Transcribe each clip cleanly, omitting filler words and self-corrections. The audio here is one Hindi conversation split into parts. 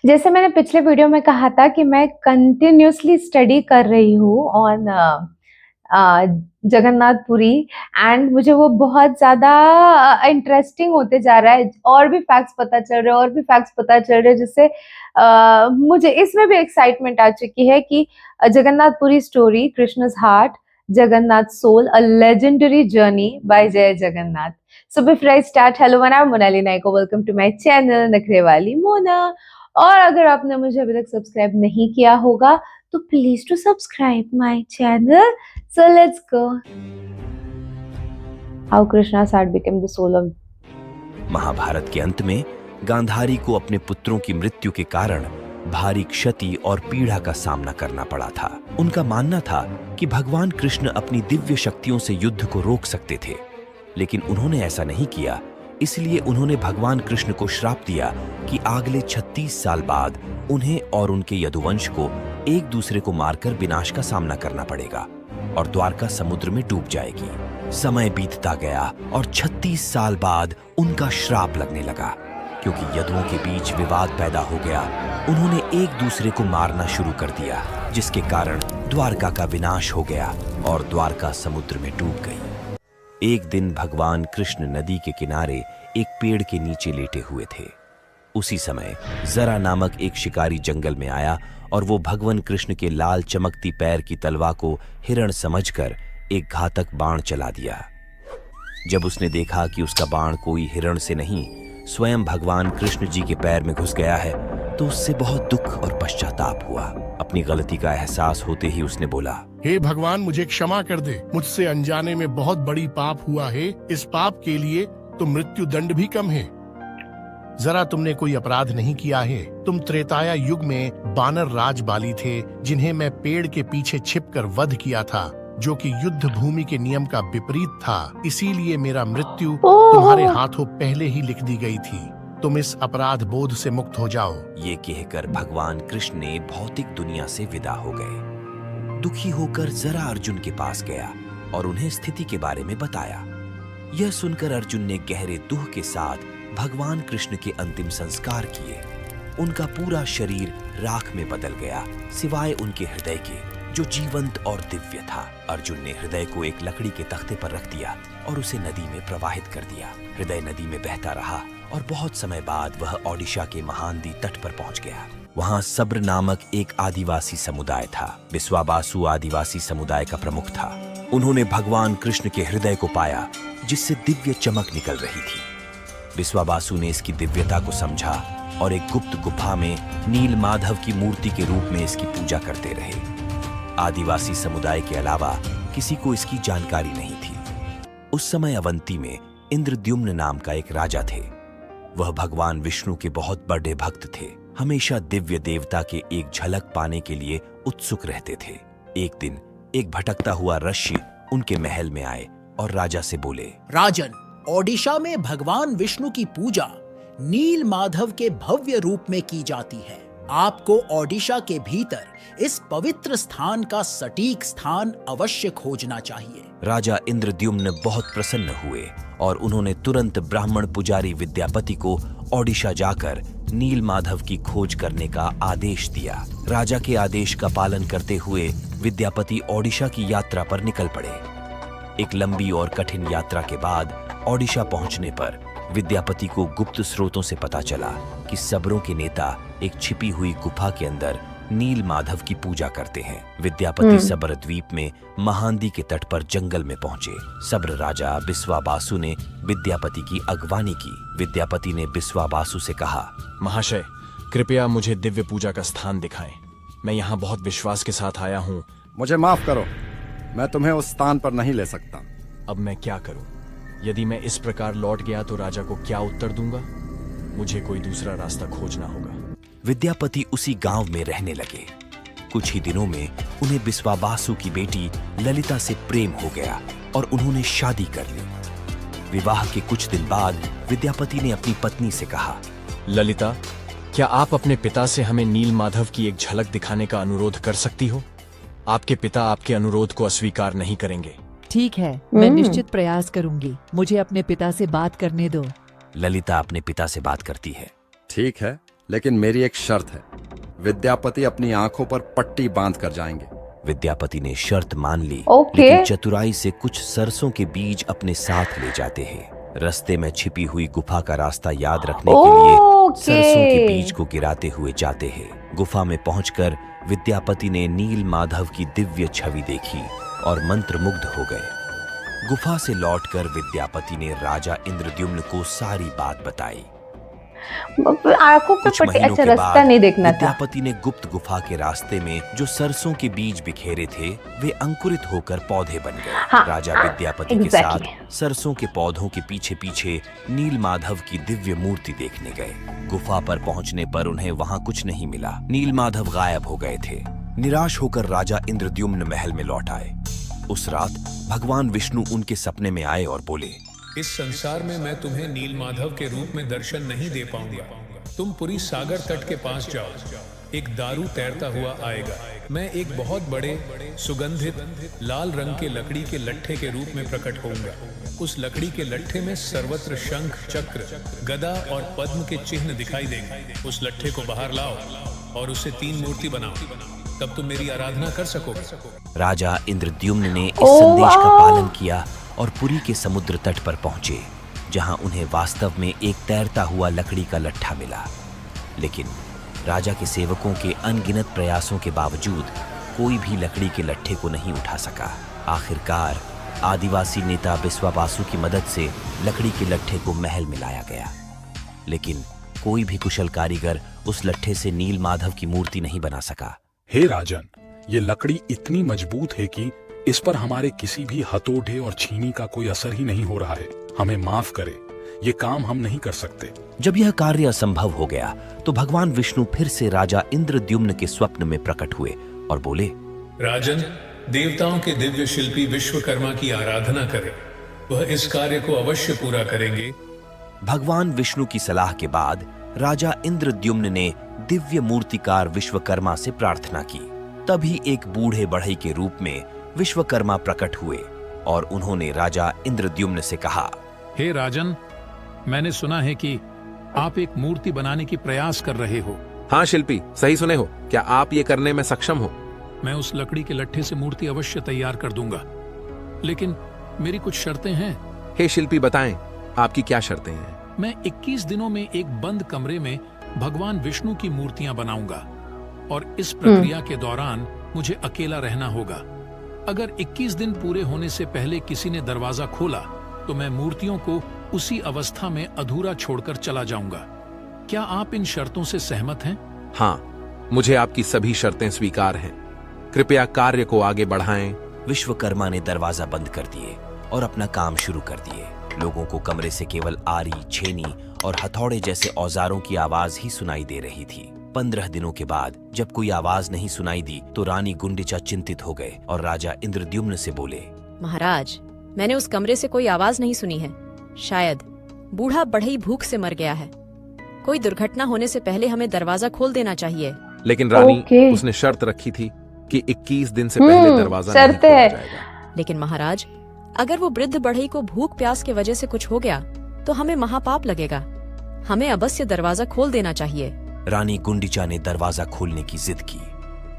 जैसे मैंने पिछले वीडियो में कहा था कि मैं कंटिन्यूअसली स्टडी कर रही हूँ ऑन जगन्नाथपुरी एंड मुझे वो बहुत ज़्यादा इंटरेस्टिंग होते जा रहा है। और भी फैक्ट्स पता चल रहे हैं और भी फैक्ट्स पता चल रहे हैं, जिससे मुझे इसमें भी एक्साइटमेंट आ चुकी है कि Jagannathpuri story, Krishna's heart, Jagannath soul, a legendary journey by जय Jagannath. So before I start, hello everyone, I'm Monali Naiko. Welcome to my channel नखरे वाली मोना। और अगर आपने मुझे अभी तक सब्सक्राइब नहीं किया होगा तो please to subscribe my channel. So let's go. How Krishna's heart became the soul of। Mahabharata के अंत में गांधारी को अपने पुत्रों की मृत्यु के कारण भारी क्षति और पीड़ा का सामना करना पड़ा था। उनका मानना था कि भगवान कृष्ण अपनी दिव्य शक्तियों से युद्ध को रोक सकते थे, लेकिन उन्होंने ऐसा नहीं किया। इसलिए उन्होंने भगवान कृष्ण को श्राप दिया कि अगले 36 साल बाद उन्हें और उनके यदुवंश को एक दूसरे को मारकर विनाश का सामना करना पड़ेगा और द्वारका समुद्र में डूब जाएगी। समय बीतता गया और 36 साल बाद उनका श्राप लगने लगा। क्योंकि यदुओं के बीच विवाद पैदा हो गया, उन्होंने एक दूसरे को मारना शुरू कर दिया, जिसके कारण द्वारका का विनाश हो गया और द्वारका समुद्र में डूब गई। एक दिन भगवान कृष्ण नदी के किनारे एक पेड़ के नीचे लेटे हुए थे। उसी समय जरा नामक एक शिकारी जंगल में आया और वो भगवान कृष्ण के लाल चमकती पैर की तलवार को हिरण समझकर एक घातक बाण चला दिया। जब उसने देखा कि उसका बाण कोई हिरण से नहीं, स्वयं भगवान कृष्ण जी के पैर में घुस गया है, तो उससे बहुत दुख और पश्चाताप हुआ। अपनी गलती का एहसास होते ही उसने बोला, हे भगवान, मुझे क्षमा कर दे। मुझसे अनजाने में बहुत बड़ी पाप हुआ है। इस पाप के लिए तो मृत्यु दंड भी कम है। जरा तुमने कोई अपराध नहीं किया है। तुम त्रेताया युग में बानर राज बाली थे, जिन्हें मैं पेड़ के पीछे छिपकर वध किया था, जो कि युद्ध भूमि के नियम का विपरीत था। इसीलिए मेरा मृत्यु तुम्हारे हाथों पहले ही लिख दी गई थी। तुम इस अपराध बोध से मुक्त हो जाओ। ये कहकर भगवान कृष्ण ने भौतिक दुनिया से विदा हो गए। दुखी होकर जरा अर्जुन के पास गया और उन्हें स्थिति के बारे में बताया। यह सुनकर अर्जुन ने गहरे दुख के साथ भगवान कृष्ण के अंतिम संस्कार किए। उनका पूरा शरीर राख में बदल गया, सिवाय उनके हृदय के, जो जीवंत और दिव्य था। अर्जुन ने हृदय को एक लकड़ी के तख्ते पर रख दिया और उसे नदी में प्रवाहित कर दिया। हृदय नदी में बहता रहा और बहुत समय बाद वह ओडिशा के महानदी तट पर पहुंच गया। वहां सब्र नामक एक आदिवासी समुदाय था। विश्वाबासु आदिवासी समुदाय का प्रमुख था। उन्होंने भगवान कृष्ण के हृदय को पाया, जिससे दिव्य चमक निकल रही थी। विश्वाबासु ने इसकी दिव्यता को समझा और एक गुप्त गुफा में नील माधव की मूर्ति के रूप में इसकी पूजा करते रहे। आदिवासी समुदाय के अलावा किसी को इसकी जानकारी नहीं थी। उस समय अवंती में इंद्रद्युम्न नाम का एक राजा थे। वह भगवान विष्णु के बहुत बड़े भक्त थे। हमेशा दिव्य देवता के एक झलक पाने के लिए उत्सुक रहते थे। एक दिन एक भटकता हुआ ऋषि उनके महल में आए और राजा से बोले, राजन, ओडिशा में भगवान विष्णु की पूजा नील माधव के भव्य रूप में की जाती है। आपको ओडिशा के भीतर इस पवित्र स्थान का सटीक स्थान अवश्य खोजना चाहिए। राजा इंद्रद्युम्न बहुत प्रसन्न हुए और उन्होंने तुरंत ब्राह्मण पुजारी विद्यापति को ओडिशा जाकर नील माधव की खोज करने का आदेश दिया। राजा के आदेश का पालन करते हुए विद्यापति ओडिशा की यात्रा पर निकल पड़े। एक लंबी और कठिन यात्रा के बाद ओडिशा पहुंचने पर विद्यापति को गुप्त स्रोतों से पता चला कि सब्रों के नेता एक छिपी हुई गुफा के अंदर नील माधव की पूजा करते हैं। विद्यापति सब्र द्वीप में महानदी के तट पर जंगल में पहुंचे। सब्र राजा विश्वाबासु ने विद्यापति की अगवानी की। विद्यापति ने विश्वाबासु से कहा, महाशय, कृपया मुझे दिव्य पूजा का स्थान दिखाएं। मैं यहाँ बहुत विश्वास के साथ आया हूँ। मुझे माफ करो, मैं तुम्हें उस स्थान पर नहीं ले सकता। अब मैं क्या करूँ? यदि मैं इस प्रकार लौट गया तो राजा को क्या उत्तर दूंगा? मुझे कोई दूसरा रास्ता खोजना होगा। विद्यापति उसी गांव में रहने लगे। कुछ ही दिनों में उन्हें विश्वाबासु की बेटी ललिता से प्रेम हो गया और उन्होंने शादी कर ली। विवाह के कुछ दिन बाद विद्यापति ने अपनी पत्नी से कहा, ललिता, क्या आप अपने पिता से हमें नील माधव की एक झलक दिखाने का अनुरोध कर सकती हो? आपके पिता आपके अनुरोध को अस्वीकार नहीं करेंगे। ठीक है, मैं निश्चित प्रयास करूंगी। मुझे अपने पिता से बात करने दो। ललिता अपने पिता से बात करती है। ठीक है, लेकिन मेरी एक शर्त है, विद्यापति अपनी आंखों पर पट्टी बांध कर जाएंगे। विद्यापति ने शर्त मान ली, ओके। लेकिन चतुराई से कुछ सरसों के बीज अपने साथ ले जाते हैं। रास्ते में छिपी हुई गुफा का रास्ता याद रखने के लिए सरसों के बीज को गिराते हुए जाते हैं। गुफा में पहुंचकर विद्यापति ने नील माधव की दिव्य छवि देखी और मंत्रमुग्ध हो गए। गुफा से लौटकर विद्यापति ने राजा इंद्रद्युम्न को सारी बात बताई। आंखों पे कुछ पट्टी, महीनों अच्छा के रास्ता बाद नहीं देखना था। विद्यापति ने गुप्त गुफा के रास्ते में जो सरसों के बीज बिखेरे थे वे अंकुरित होकर पौधे बन गए। हाँ, राजा विद्यापति के exactly. साथ सरसों के पौधों के पीछे पीछे नील माधव की दिव्य मूर्ति देखने गए। गुफा पर पहुंचने पर उन्हें वहां कुछ नहीं मिला। नील माधव गायब हो गए थे। निराश होकर राजा इंद्रद्युम्न महल में लौट आए। उस रात भगवान विष्णु उनके सपने में आए और बोले, इस संसार में मैं तुम्हें नील माधव के रूप में दर्शन नहीं दे पाऊंगा। तुम पुरी सागर तट के पास जाओ, एक दारू तैरता हुआ आएगा। मैं एक बहुत बड़े सुगंधित लाल रंग के लकड़ी के लट्ठे के रूप में प्रकट होऊंगा। उस लकड़ी के लट्ठे में सर्वत्र शंख, चक्र, गदा और पद्म के चिन्ह दिखाई देंगे। उस लट्ठे को बाहर लाओ और उससे 3 मूर्ति बनाओ, तब तुम मेरी आराधना कर सकोगे। राजा इंद्रद्युम्न ने इस संदेश का पालन किया और पुरी के समुद्र तट पर पहुंचे, जहां उन्हें वास्तव में एक तैरता हुआ लकड़ी का लट्ठा मिला। लेकिन राजा के सेवकों के अनगिनत प्रयासों के बावजूद कोई भी लकड़ी के लट्ठे को नहीं उठा सका। आखिरकार आदिवासी नेता बिस्वाबासु की मदद से लकड़ी के लट्ठे को महल में लाया गया, लेकिन कोई भी कुशल कारीगर उस लट्ठे से नील माधव की मूर्ति नहीं बना सका। हे राजन, ये लकड़ी इतनी मजबूत है कि इस पर हमारे किसी भी हथौड़े और छीनी का कोई असर ही नहीं हो रहा है। हमें माफ करे, ये काम हम नहीं कर सकते। जब यह कार्य असंभव हो गया तो भगवान विष्णु फिर से राजा इंद्रद्युम्न के स्वप्न में प्रकट हुए और बोले, राजन, देवताओं के दिव्य शिल्पी विश्वकर्मा की आराधना करें, वह इस कार्य को अवश्य पूरा करेंगे। भगवान विष्णु की सलाह के बाद राजा इंद्रद्युम्न ने दिव्य मूर्तिकार विश्वकर्मा से प्रार्थना की। तभी एक बूढ़े बढ़ई के रूप में विश्वकर्मा प्रकट हुए और उन्होंने राजा इंद्रद्युम्न से कहा, हे राजन, मैंने सुना है कि आप एक मूर्ति बनाने की प्रयास कर रहे हो। हाँ शिल्पी, सही सुने हो। क्या आप ये करने में सक्षम हो? मैं उस लकड़ी के लट्ठे से मूर्ति अवश्य तैयार कर दूंगा, लेकिन मेरी कुछ शर्तें हैं। हे शिल्पी, बताएं आपकी क्या शर्तें हैं? मैं 21 दिनों में एक बंद कमरे में भगवान विष्णु की मूर्तियां बनाऊंगा और इस प्रक्रिया के दौरान मुझे अकेला रहना होगा। अगर 21 दिन पूरे होने से पहले किसी ने दरवाजा खोला तो मैं मूर्तियों को उसी अवस्था में अधूरा छोड़कर चला जाऊंगा। क्या आप इन शर्तों से सहमत हैं? हाँ, मुझे आपकी सभी शर्तें स्वीकार हैं। कृपया कार्य को आगे बढ़ाएं। विश्वकर्मा ने दरवाजा बंद कर दिए और अपना काम शुरू कर दिए। लोगों को कमरे से केवल आरी, छेनी और हथौड़े जैसे औजारों की आवाज ही सुनाई दे रही थी। 15 दिनों के बाद जब कोई आवाज नहीं सुनाई दी तो रानी गुंडिचा चिंतित हो गए और राजा इंद्रद्युम्न से बोले, महाराज, मैंने उस कमरे से कोई आवाज नहीं सुनी है। शायद बूढ़ा बढ़ई भूख से मर गया है। कोई दुर्घटना होने से पहले हमें दरवाजा खोल देना चाहिए। लेकिन रानी, उसने शर्त रखी थी कि 21 दिन से पहले दरवाजा नहीं खोला जाएगा। लेकिन महाराज, अगर वो वृद्ध बढ़ई को भूख प्यास की वजह से कुछ हो गया तो हमें महापाप लगेगा। हमें अवश्य दरवाजा खोल देना चाहिए। रानी गुंडिचा ने दरवाजा खोलने की जिद की।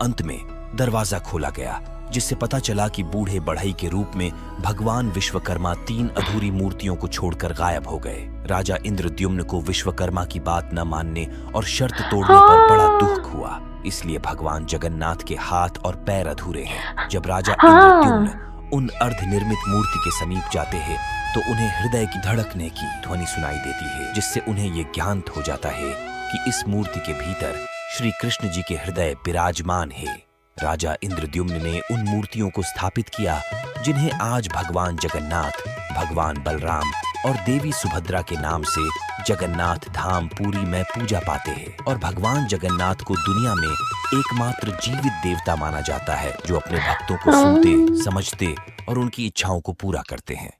अंत में दरवाजा खोला गया, जिससे पता चला कि बूढ़े बढ़ई के रूप में भगवान विश्वकर्मा 3 अधूरी मूर्तियों को छोड़कर गायब हो गए। राजा इंद्रद्युम्न को विश्वकर्मा की बात न मानने और शर्त तोड़ने पर बड़ा दुख हुआ। इसलिए भगवान जगन्नाथ के हाथ और पैर अधूरे हैं। जब राजा इंद्रद्युम्न उन अर्धनिर्मित मूर्ति के समीप जाते हैं तो उन्हें हृदय की धड़कने की ध्वनि सुनाई देती है, जिससे उन्हें ये ज्ञात हो जाता है कि इस मूर्ति के भीतर श्री कृष्ण जी के हृदय विराजमान है। राजा इंद्रद्युम्न ने उन मूर्तियों को स्थापित किया जिन्हें आज भगवान जगन्नाथ, भगवान बलराम और देवी सुभद्रा के नाम से जगन्नाथ धाम पुरी में पूजा पाते हैं। और भगवान जगन्नाथ को दुनिया में एकमात्र जीवित देवता माना जाता है जो अपने भक्तों को सुनते, समझते और उनकी इच्छाओं को पूरा करते हैं।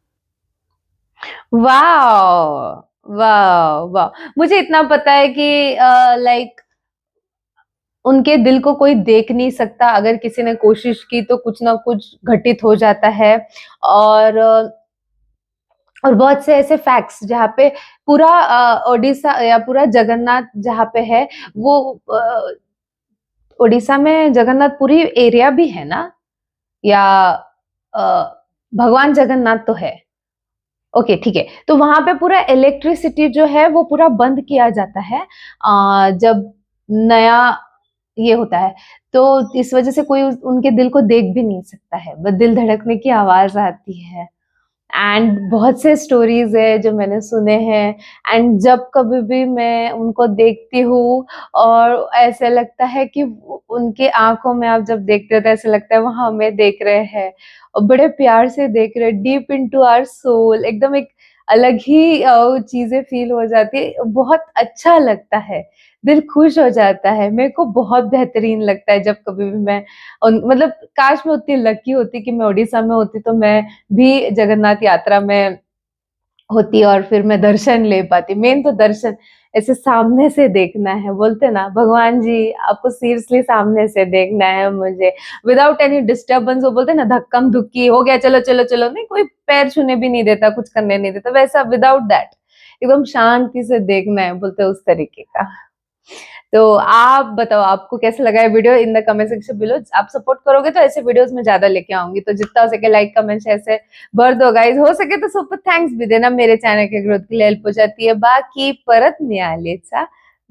वाह वाह वाह, मुझे इतना पता है कि लाइक उनके दिल को कोई देख नहीं सकता। अगर किसी ने कोशिश की तो कुछ ना कुछ घटित हो जाता है। और और बहुत से ऐसे फैक्ट्स जहाँ पे पूरा ओडिशा या पूरा जगन्नाथ जहाँ पे है वो ओडिशा में जगन्नाथपुरी एरिया भी है ना, या भगवान जगन्नाथ तो है, ओके ठीक है। तो वहां पे पूरा इलेक्ट्रिसिटी जो है वो पूरा बंद किया जाता है जब नया ये होता है, तो इस वजह से कोई उनके दिल को देख भी नहीं सकता है, बस दिल धड़कने की आवाज आती है। एंड बहुत से स्टोरीज है जो मैंने सुने हैं, एंड जब कभी भी मैं उनको देखती हूँ और ऐसा लगता है कि उनके आंखों में आप जब देखते हो तो ऐसा लगता है वो हमें देख रहे हैं और बड़े प्यार से देख रहे हैं, डीप इनटू आवर सोल, एकदम एक अलग ही चीजें फील हो जाती है, बहुत अच्छा लगता है, दिल खुश हो जाता है। मेरे को बहुत बेहतरीन लगता है जब कभी भी मैं मतलब काश मैं उतनी लकी होती कि मैं उड़ीसा में होती तो मैं भी जगन्नाथ यात्रा में होती और फिर मैं दर्शन ले पाती। मेन तो दर्शन ऐसे सामने से देखना है, बोलते ना भगवान जी आपको सीरियसली सामने से देखना है मुझे, विदाउट एनी डिस्टर्बेंस। वो बोलते ना धक्कम धुक्की हो गया चलो चलो चलो, नहीं कोई पैर छूने भी नहीं देता, कुछ करने नहीं देता, वैसा विदाउट दैट एकदम शांति से देखना है, बोलते उस तरीके का। तो आप बताओ आपको कैसा लगा है video, in the comment section below. आप सपोर्ट करोगे तो ऐसे वीडियोस में ज्यादा लेके आऊंगी, तो जितना हो सके लाइक कमेंट शेयर से भर दो गाइज, हो सके तो सुपर थैंक्स भी देना, मेरे चैनल के ग्रोथ के लिए हेल्प हो जाती है। बाकी परत मिळालीचा